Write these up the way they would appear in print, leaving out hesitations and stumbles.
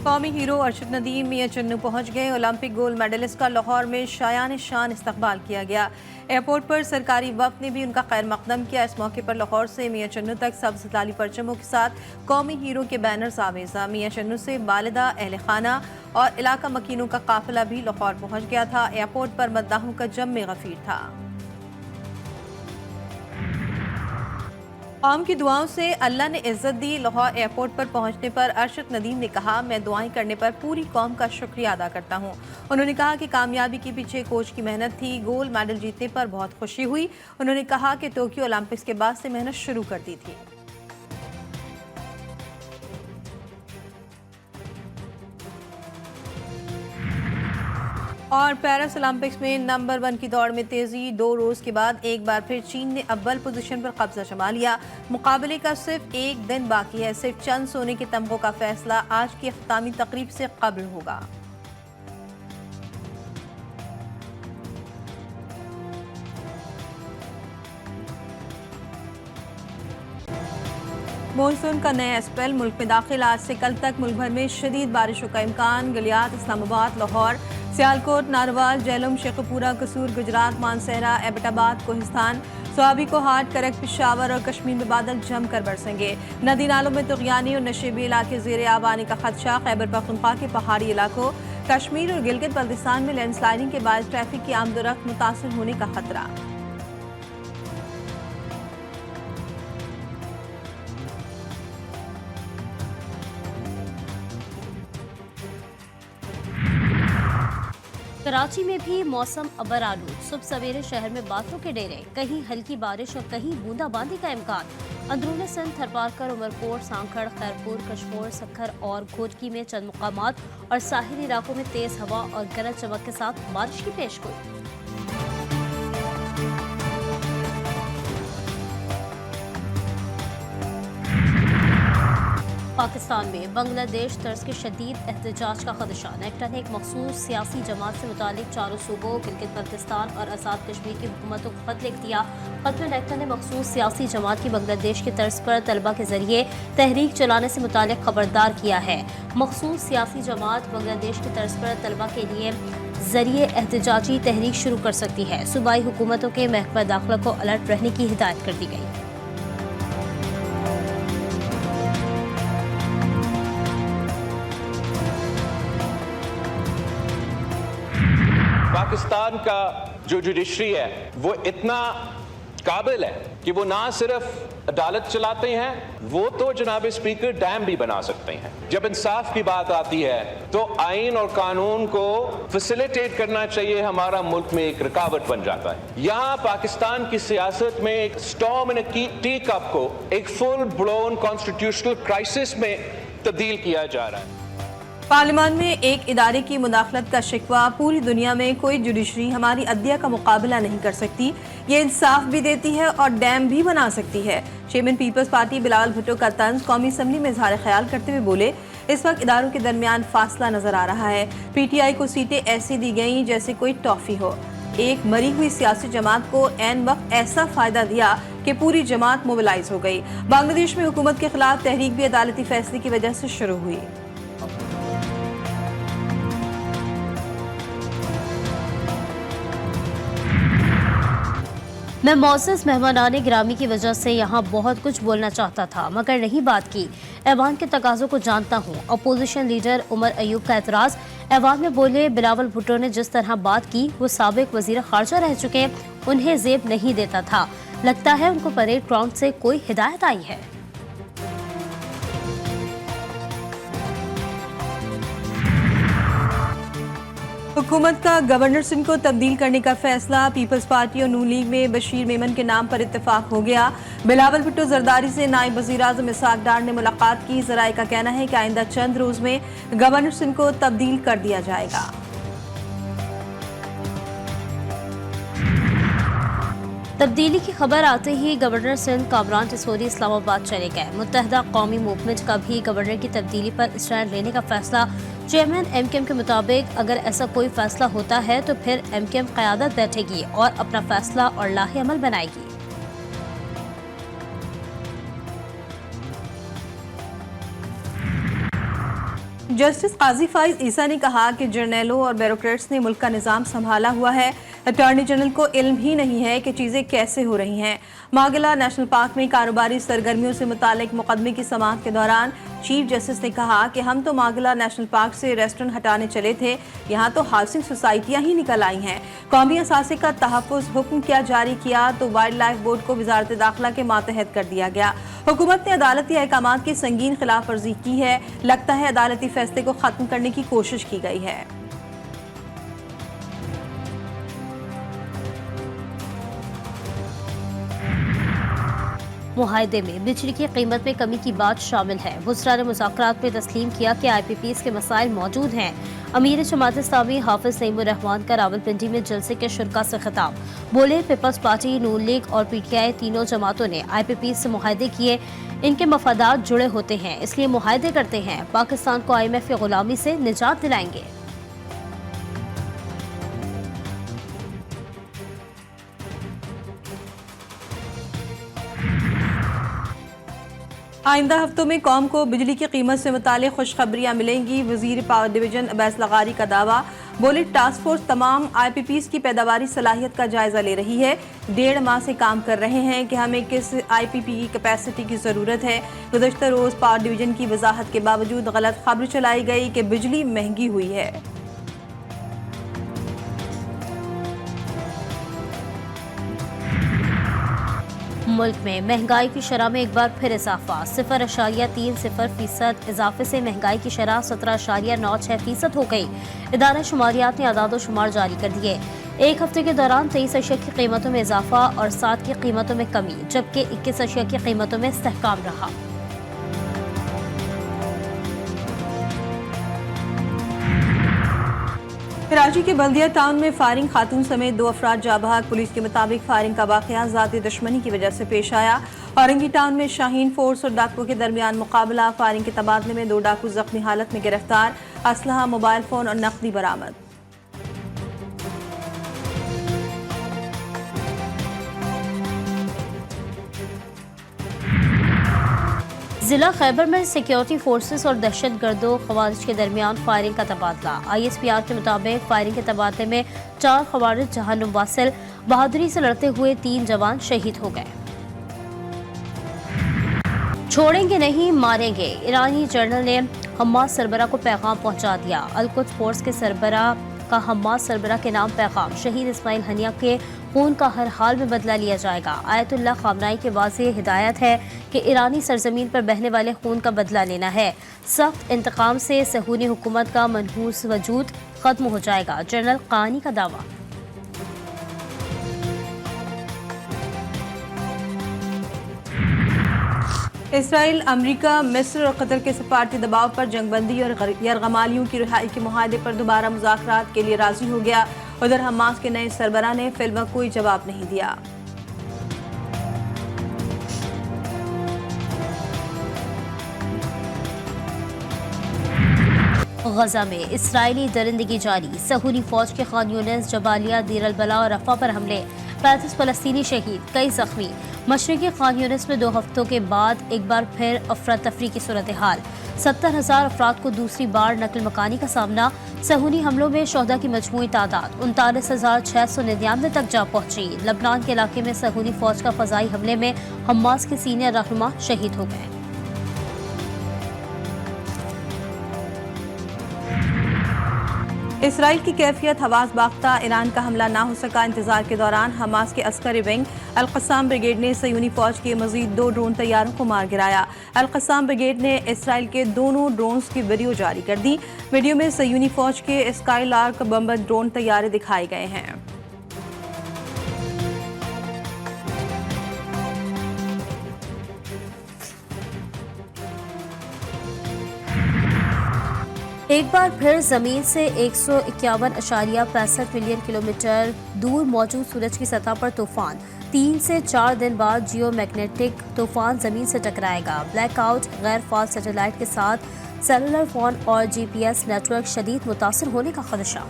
कौमी हीरो अरशद नदीम मियां चन्नू पहुंच गए। ओलंपिक गोल्ड मेडलिस्ट का लाहौर में शायान शान इस्तकबाल किया गया। एयरपोर्ट पर सरकारी वफ्द ने भी उनका खैर मकदम किया। इस मौके पर लाहौर से मियां चन्नू तक सब्ज लाली परचमों के साथ कौमी हीरो के बैनर्स आवेजा। मियां चन्नू से वालिदा, अहल खाना और इलाका मकीनों का काफिला भी लाहौर पहुंच गया था। एयरपोर्ट पर मद्दाहों का जम गफीर था। कौम की दुआओं से अल्लाह ने इज्जत दी। लाहौर एयरपोर्ट पर पहुंचने पर अरशद नदीम ने कहा, मैं दुआएं करने पर पूरी कौम का शुक्रिया अदा करता हूं। उन्होंने कहा कि कामयाबी के पीछे कोच की मेहनत थी। गोल्ड मेडल जीतने पर बहुत खुशी हुई। उन्होंने कहा कि टोक्यो ओलंपिक्स के बाद से मेहनत शुरू कर दी थी। और पेरिस ओलंपिक्स में नंबर 1 की दौड़ में तेजी। 2 रोज के बाद एक बार फिर चीन ने अव्वल पोजीशन पर कब्जा जमा लिया। मुकाबले का सिर्फ एक दिन बाकी है। सिर्फ चंद सोने के तमगों का फैसला आज की अख्तामी तकरीब से कब्ल होगा। मॉनसून का नया स्पेल मुल्क में दाखिल। आज से कल तक मुल्क भर में शदीद बारिशों का इम्कान। गलियात, इस्लामाबाद, लाहौर, सियालकोट, नारवाल, जेलम, शेखपुरा, कसूर, गुजरात, मानसहरा, एबटाबाद, कोहिस्तान, स्वाबी को हाट, करक, पिशावर और कश्मीर में बादल जमकर बरसेंगे। नदी नालों में तुगयानी और नशेबी इलाके ज़ेरे आब आने का खदशा। खैबर पख्तूनख्वा के पहाड़ी इलाकों, कश्मीर और गिलगित बल्तिस्तान में लैंडस्लाइडिंग के बाद ट्रैफिक की आमदोरफ्त मुतासर होने का खतरा। कराची में भी मौसम अबरालूद। सुबह सवेरे शहर में बादलों के डेरे, कहीं हल्की बारिश और कहीं बूंदाबांदी का इम्कान। अंदरून सिंध, थरपारकर, उमरकोट, सांखड़, खैरपुर, कशमोर, सखर और घोटकी में चंद मुकामात और साहिली इलाकों में तेज हवा और गरज चमक के साथ बारिश की पेशगोई। पाकिस्तान में बांग्लादेश तर्ज के शदीद एहतजाज का खदशा। नेक्टा ने एक मखसूस सियासी जमात से मुतालिक चारों सूबों, गिलगित बल्तिस्तान और आज़ाद कश्मीर की हुकूमतों को खत लिख दिया। खत में नेक्टा ने मखसूस सियासी जमात की बांग्लादेश के तर्ज पर तलबा के जरिए तहरीक चलाने से मुतालिक खबरदार किया है। मखसूस सियासी जमात बांग्लादेश के तर्ज पर तलबा के लिए जरिए एहतजाजी तहरीक शुरू कर सकती है। सूबाई हुकूमतों के महकमा दाखिला को अलर्ट रहने की हिदायत कर दी गई। पाकिस्तान का जो जुडिशरी है वो इतना काबिल है कि वो ना सिर्फ अदालत चलाते हैं, वो तो जनाब स्पीकर डैम भी बना सकते हैं। जब इंसाफ की बात आती है तो आइन और कानून को फैसिलिटेट करना चाहिए। हमारा मुल्क में एक रुकावट बन जाता है। यहाँ पाकिस्तान की सियासत में एक स्टॉर्म इन अ टी कप को एक फुल ब्लोन कॉन्स्टिट्यूशनल क्राइसिस में तब्दील किया जा रहा है। पार्लियामान में एक इदारे की मुदाखलत का शिकवा। पूरी दुनिया में कोई जुडिशरी हमारी अदलिया का मुकाबला नहीं कर सकती। ये इंसाफ भी देती है और डैम भी बना सकती है। Chairman People's Party Bilawal Bhutto का तंज कौमी असम्बली में इजहार ख्याल करते हुए बोले, इस वक्त इदारों के दरमियान फासला नजर आ रहा है। PTI को सीटें ऐसी दी गई जैसे कोई टॉफी हो। एक मरी हुई सियासी जमात को ऐन वक्त ऐसा फायदा दिया कि पूरी जमात मोबिलाइज हो गई। बांग्लादेश में हुकूमत के खिलाफ तहरीक भी अदालती फैसले की वजह से शुरू हुई। मैं मोअज़्ज़ज़ मेहमानाने गिरामी की वजह से यहाँ बहुत कुछ बोलना चाहता था, मगर नहीं बात की। ऐवान के तकाज़ों को जानता हूँ। अपोजिशन लीडर उमर अयूब का एतराज़। ऐवान में बोले, बिलावल भुट्टो ने जिस तरह बात की वो साबिक वज़ीर ख़ारजा रह चुके, उन्हें ज़ेब नहीं देता था। लगता है उनको परेड ग्राउंड से कोई हिदायत आई है। हुकूमत का गवर्नर सिंध को तब्दील करने का फैसला। पीपल्स पार्टी और नून लीग में बशीर मेमन के नाम पर इत्तेफाक हो गया। बिलावल भुट्टो जरदारी से नायब वज़ीर आज़म इसहाक डार ने मुलाकात की। ज़राए का कहना है कि आइंदा चंद रोज में गवर्नर सिंध को तब्दील कर दिया जाएगा। तब्दीली की खबर आते ही गवर्नर सिंध कामरान टिसोरी इस्लामाबाद चले गए। मुत्तहदा कौमी मूवमेंट का भी गवर्नर की तब्दीली पर स्टैंड लेने का फैसला। चेयरमैन MKM के मुताबिक अगर ऐसा कोई फैसला होता है तो फिर MKM क़यादत बैठेगी और अपना फैसला और लाहे अमल बनाएगी। जस्टिस काजी फाइज ईसा ने कहा कि जर्नैलों और ब्यूरोक्रेट्स ने मुल्क का निज़ाम संभाला हुआ है। अटॉर्नी जनरल को इल्म ही नहीं है कि चीज़ें कैसे हो रही हैं। मागला नेशनल पार्क में कारोबारी सरगर्मियों से मुतालिक मुकदमे की समाअत के दौरान चीफ जस्टिस ने कहा कि हम तो मागला नेशनल पार्क से रेस्टोरेंट हटाने चले थे, यहाँ तो हाउसिंग सोसाइटियाँ ही निकल आई हैं। कौमी असासे का तहफ़्फ़ुज़ हुक्म क्या जारी किया तो वाइल्ड लाइफ बोर्ड को वजारत दाखिला के मातहत कर दिया गया। हुकूमत ने अदालती अहकामात की संगीन खिलाफ वर्जी की है। लगता है अदालती फैसले को खत्म करने की कोशिश की गई है। मुआहदे में बिजली की कीमत में कमी की बात शामिल है। वुज़रा ने मुज़ाकरात में तस्लीम किया कि IPPs के मसाइल मौजूद हैं। अमीर जमात इस्लामी हाफिज नईमुर रहमान का रावलपिंडी में जलसे के शुरा से खिताब। बोले, पीपल्स पार्टी, नून लीग और PTI तीनों जमातों ने IPPs से मुआहदे किए। इनके मफादात जुड़े होते हैं, इसलिए मुआहदे करते हैं। पाकिस्तान को IMF की गुलामी से निजात दिलाएंगे। आइंदा हफ्तों में कौम को बिजली की कीमत से मुतालिक खुशखबरियाँ मिलेंगी। वजीर पावर डिवीजन अब्बास लगारी का दावा। बोले, टास्क फोर्स तमाम IPPs की पैदावारी सलाहियत का जायजा ले रही है। 1.5 माह से काम कर रहे हैं कि हमें किस IPP की कैपेसिटी की ज़रूरत है। गुज़श्ता रोज़ पावर डिवीजन की वजाहत के बावजूद गलत खबर चलाई गई कि बिजली महंगी हुई है। मुल्क में महंगाई की शरह में एक बार फिर इजाफा। 0.30% इजाफे से महंगाई की शरह 17.96% हो गई। इदारा शुमारियात ने आदाद शुमार जारी कर दिए। एक हफ्ते के दौरान 23 अशिया की कीमतों में इजाफा और 7 की कीमतों में कमी, जबकि 21 अशिया की कीमतों में इस्तेहकाम रहा। कराची के बल्दिया टाउन में फायरिंग, खातून समेत 2 अफराद जाँ बहक। पुलिस के मुताबिक फायरिंग का वाकया ज़ाती दुश्मनी की वजह से पेश आया। औरंगी टाउन में शाहीन फोर्स और डाकुओं के दरमियान मुकाबला। फायरिंग के तबादले में 2 डाकू जख्मी हालत में गिरफ्तार। असलहा, मोबाइल फोन और नकदी बरामद। जिला खैबर में सिक्योरिटी फोर्सेस और दहशत गर्दों खवारिज के दरमियान फायरिंग का तबादला। ISPR के मुताबिक फायरिंग के तबादले में 4 खवारिज जहानुम वासिल बहादुरी से लड़ते हुए 3 जवान शहीद हो गए। छोड़ेंगे नहीं, मारेंगे। ईरानी जर्नल ने हमास सरबरा को पैगाम पहुंचा दिया। अल-कुद्स फोर्स के सरबरा का हमास सरबरा के नाम पैगाम। शहीद इस्माइल हनिया के खून का हर हाल में बदला लिया जाएगा। आयतुल्लाह खामनाई के वाज़ेह हिदायत है कि ईरानी सरजमीन पर बहने वाले खून का बदला लेना है। सख्त इंतकाम से सहूनी हुकूमत का मनहूस वजूद खत्म हो जाएगा। जनरल कानी का दावा। इसराइल, अमेरिका, मिस्र और कतर के सफारती दबाव पर जंगबंदी और यरगमालियों की रिहाई के मुआहदे पर दोबारा मुज़ाकरात के लिए राजी हो गया। उधर हमास के नए सरबरा ने फिलहाल कोई जवाब नहीं दिया। गजा में इसराइली दरिंदगी जारी। सहूनी फौज के खान यूनिस, जबालिया, दीर अल बला और रफा पर हमले। 35 फलस्तीनी शहीद, कई जख्मी। मशरकी खान यूनिस में 2 हफ्तों के बाद एक बार फिर अफरा तफरी की सूरत हाल। 70,000 अफराद को दूसरी बार नकल मकानी का सामना। सहूनी हमलों में शोहदा की मजमूई तादाद 39,699 तक जा पहुंची। लबनान के इलाके में सहूनी फौज का फजाई हमले में हमास के सीनियर रहनुमा शहीद हो गए। इसराइल की कैफियत हवास बाख्ता। ईरान का हमला ना हो सका। इंतजार के दौरान हमास के अस्करी विंग अल-क़स्साम ब्रिगेड ने सहूनी फौज के मजीद 2 ड्रोन तैयारों को मार गिराया। अल-क़स्साम ब्रिगेड ने इसराइल के दोनों ड्रोन्स की वीडियो जारी कर दी। वीडियो में सहूनी फौज के स्काईलार्क बम्बर ड्रोन तैयारे दिखाए गए हैं। एक बार फिर जमीन से 151.65 मिलियन किलोमीटर दूर मौजूद सूरज की सतह पर तूफान। 3 से 4 दिन बाद जियो मैग्नेटिक तूफान जमीन से टकराएगा। ब्लैकआउट, गैर फाल सैटेलाइट के साथ सेलुलर फोन और GPS नेटवर्क शदीद मुतासर होने का खदशा।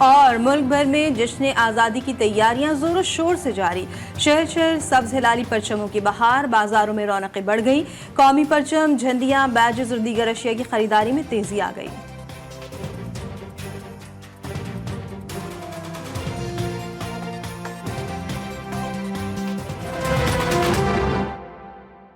और मुल्क भर में जश्न आज़ादी की तैयारियां जोरों शोर से जारी। शहर शहर सब्ज हिलाली परचमों की बहार, बाजारों में रौनकें बढ़ गई। कौमी परचम, झंडियां, बैजेस और दीगर अशिया की खरीदारी में तेजी आ गई।